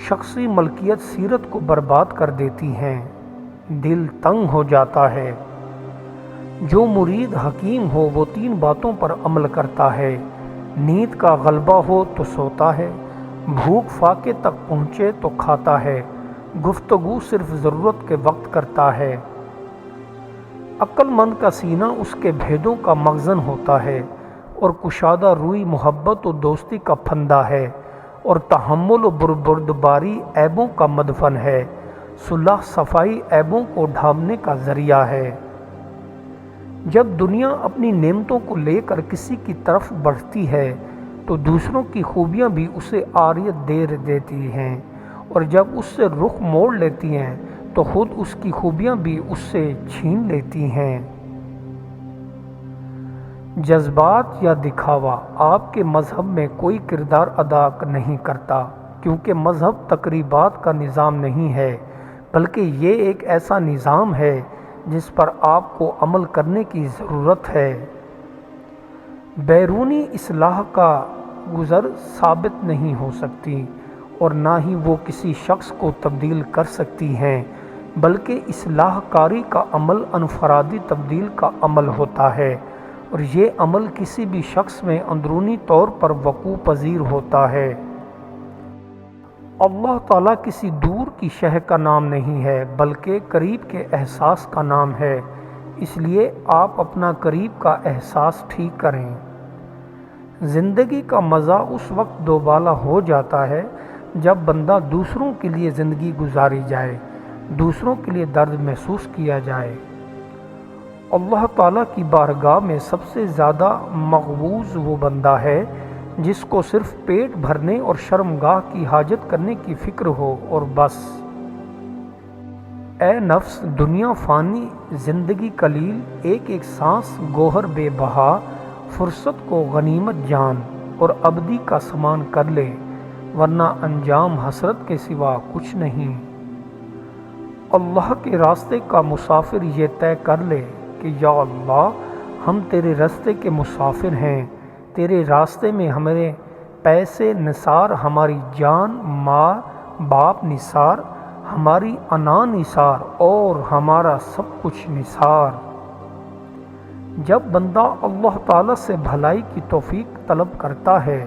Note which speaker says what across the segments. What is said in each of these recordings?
Speaker 1: شخصی ملکیت سیرت کو برباد کر دیتی ہیں۔ دل تنگ ہو جاتا ہے۔ جو مرید حکیم ہو وہ 3 باتوں پر عمل کرتا ہے: نیند کا غلبہ ہو تو سوتا ہے، بھوک فاقے تک پہنچے تو کھاتا ہے، گفتگو صرف ضرورت کے وقت کرتا ہے۔ عقل مند کا سینہ اس کے بھیدوں کا مخزن ہوتا ہے، اور کشادہ روئی محبت و دوستی کا پھندہ ہے، اور تحمل و بردباری عیبوں کا مدفن ہے، صلح صفائی عیبوں کو ڈھانپنے کا ذریعہ ہے۔ جب دنیا اپنی نعمتوں کو لے کر کسی کی طرف بڑھتی ہے تو دوسروں کی خوبیاں بھی اسے عاریت دے دیتی ہیں، اور جب اس سے رخ موڑ لیتی ہیں تو خود اس کی خوبیاں بھی اس سے چھین لیتی ہیں۔ جذبات یا دکھاوا آپ کے مذہب میں کوئی کردار ادا نہیں کرتا، کیونکہ مذہب تقریبات کا نظام نہیں ہے، بلکہ یہ ایک ایسا نظام ہے جس پر آپ کو عمل کرنے کی ضرورت ہے۔ بیرونی اصلاح کا گزر ثابت نہیں ہو سکتی، اور نہ ہی وہ کسی شخص کو تبدیل کر سکتی ہیں، بلکہ اصلاح کاری کا عمل انفرادی تبدیل کا عمل ہوتا ہے، اور یہ عمل کسی بھی شخص میں اندرونی طور پر وقوع پذیر ہوتا ہے۔ اللہ تعالیٰ کسی دور کی شے کا نام نہیں ہے، بلکہ قریب کے احساس کا نام ہے، اس لیے آپ اپنا قریب کا احساس ٹھیک کریں۔ زندگی کا مزہ اس وقت دوبالا ہو جاتا ہے جب بندہ دوسروں کے لیے زندگی گزاری جائے، دوسروں کے لیے درد محسوس کیا جائے۔ اللہ تعالیٰ کی بارگاہ میں سب سے زیادہ مقبوض وہ بندہ ہے جس کو صرف پیٹ بھرنے اور شرمگاہ کی حاجت کرنے کی فکر ہو اور بس۔ اے نفس، دنیا فانی، زندگی قلیل، ایک ایک سانس گوہر بے بہا، فرصت کو غنیمت جان اور ابدی کا سامان کر لے، ورنہ انجام حسرت کے سوا کچھ نہیں۔ اللہ کے راستے کا مسافر یہ طے کر لے کہ یا اللہ، ہم تیرے راستے کے مسافر ہیں، تیرے راستے میں ہمارے پیسے نثار، ہماری جان ماں باپ نثار، ہماری انا نثار، اور ہمارا سب کچھ نثار۔ جب بندہ اللہ تعالیٰ سے بھلائی کی توفیق طلب کرتا ہے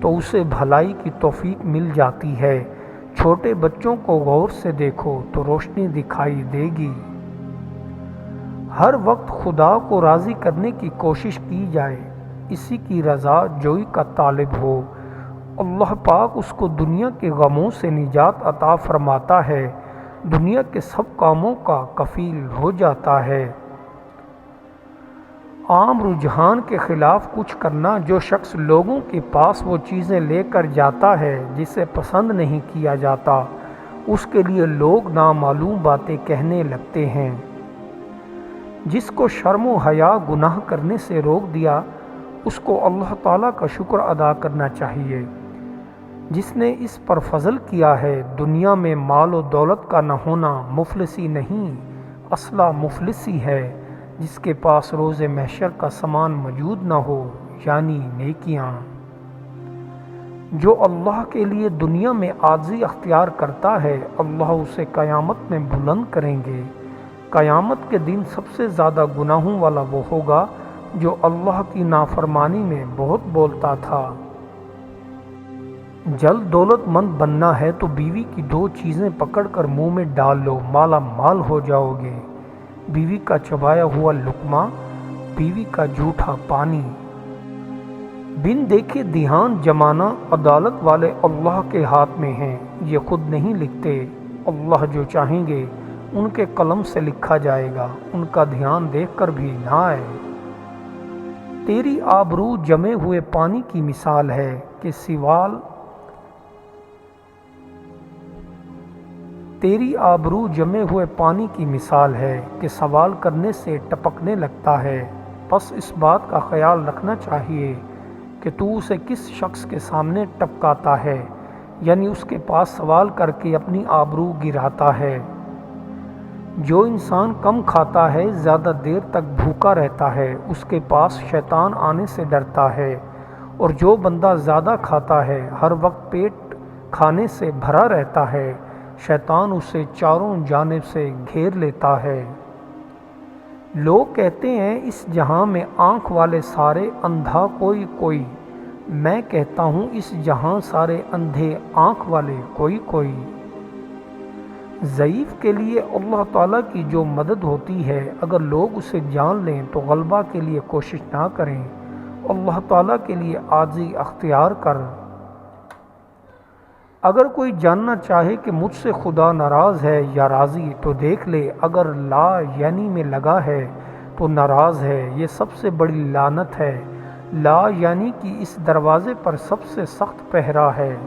Speaker 1: تو اسے بھلائی کی توفیق مل جاتی ہے۔ چھوٹے بچوں کو غور سے دیکھو تو روشنی دکھائی دے گی۔ ہر وقت خدا کو راضی کرنے کی کوشش کی جائے، اسی کی رضا جوئی کا طالب ہو، اللہ پاک اس کو دنیا کے غموں سے نجات عطا فرماتا ہے، دنیا کے سب کاموں کا کفیل ہو جاتا ہے۔ عام رجحان کے خلاف کچھ کرنا، جو شخص لوگوں کے پاس وہ چیزیں لے کر جاتا ہے جسے پسند نہیں کیا جاتا، اس کے لیے لوگ نامعلوم باتیں کہنے لگتے ہیں۔ جس کو شرم و حیا گناہ کرنے سے روک دیا، اس کو اللہ تعالیٰ کا شکر ادا کرنا چاہیے، جس نے اس پر فضل کیا ہے۔ دنیا میں مال و دولت کا نہ ہونا مفلسی نہیں، اصلا مفلسی ہے جس کے پاس روز محشر کا سامان موجود نہ ہو، یعنی نیکیاں۔ جو اللہ کے لیے دنیا میں عاجزی اختیار کرتا ہے، اللہ اسے قیامت میں بلند کریں گے۔ قیامت کے دن سب سے زیادہ گناہوں والا وہ ہوگا جو اللہ کی نافرمانی میں بہت بولتا تھا۔ جلد دولت مند بننا ہے تو بیوی کی 2 چیزیں پکڑ کر منہ میں ڈال لو، مالا مال ہو جاؤ گے۔ بیوی کا چبایا ہوا لقمہ، بیوی کا جھوٹا پانی۔ بن دیکھے دھیان جمانا عدالت والے اللہ کے ہاتھ میں ہیں، یہ خود نہیں لکھتے، اللہ جو چاہیں گے ان کے قلم سے لکھا جائے گا، ان کا دھیان دیکھ کر بھی نہ آئے۔ تیری آبرو جمے ہوئے پانی کی مثال ہے کہ سوال تیری آبرو جمے ہوئے پانی کی مثال ہے کہ سوال کرنے سے ٹپکنے لگتا ہے، بس اس بات کا خیال رکھنا چاہیے کہ تو اسے کس شخص کے سامنے ٹپکاتا ہے، یعنی اس کے پاس سوال کر کے اپنی آبرو گراتا ہے۔ جو انسان کم کھاتا ہے زیادہ دیر تک بھوکا رہتا ہے، اس کے پاس شیطان آنے سے ڈرتا ہے، اور جو بندہ زیادہ کھاتا ہے ہر وقت پیٹ کھانے سے بھرا رہتا ہے، شیطان اسے چاروں جانب سے گھیر لیتا ہے۔ لوگ کہتے ہیں اس جہاں میں آنکھ والے سارے اندھا کوئی کوئی، میں کہتا ہوں اس جہاں سارے اندھے آنکھ والے کوئی کوئی۔ ضعیف کے لیے اللہ تعالیٰ کی جو مدد ہوتی ہے، اگر لوگ اسے جان لیں تو غلبہ کے لیے کوشش نہ کریں، اللہ تعالیٰ کے لیے عاجزی اختیار کر۔ اگر کوئی جاننا چاہے کہ مجھ سے خدا ناراض ہے یا راضی تو دیکھ لے، اگر لا یعنی میں لگا ہے تو ناراض ہے، یہ سب سے بڑی لعنت ہے۔ لا یعنی کہ اس دروازے پر سب سے سخت پہرا ہے۔